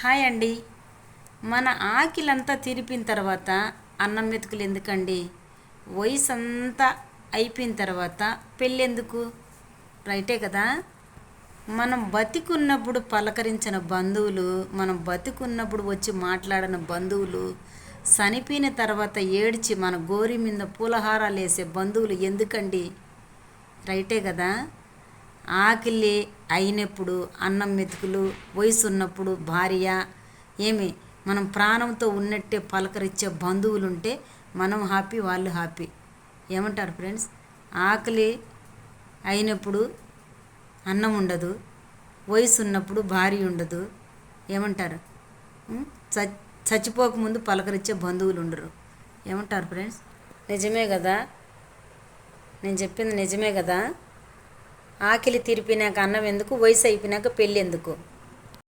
Hi అండి. మన ఆకిలంతా తిరిపిన తర్వాత అన్నం మెతుకులు ఎందుకండి? వయసు అంతా అయిపోయిన తర్వాత పెళ్ళెందుకు? రైటే కదా. మనం బతికున్నప్పుడు పలకరించిన బంధువులు, మనం బతికున్నప్పుడు వచ్చి మాట్లాడిన బంధువులు, చనిపోయిన తర్వాత ఏడ్చి మన గోరి మీద పూలహారాలు వేసే బంధువులు ఎందుకండి? రైటే కదా. ఆకలి అయినప్పుడు అన్నం మెతుకులు, వయసు ఉన్నప్పుడు భార్య, ఏమి మనం ప్రాణంతో ఉన్నట్టే పలకరించే బంధువులు ఉంటే మనం హ్యాపీ, వాళ్ళు హ్యాపీ. ఏమంటారు ఫ్రెండ్స్? ఆకలి అయినప్పుడు అన్నం ఉండదు, వయసు ఉన్నప్పుడు భార్య ఉండదు. ఏమంటారు? చ చచ్చిపోకముందు పలకరించే బంధువులు ఉండరు. ఏమంటారు ఫ్రెండ్స్? నిజమే కదా. నేను చెప్పింది నిజమే కదా. ఆకలి తీరిపోయినాక అన్నం ఎందుకు? వయసు అయిపోయినాక పెళ్ళి ఎందుకు?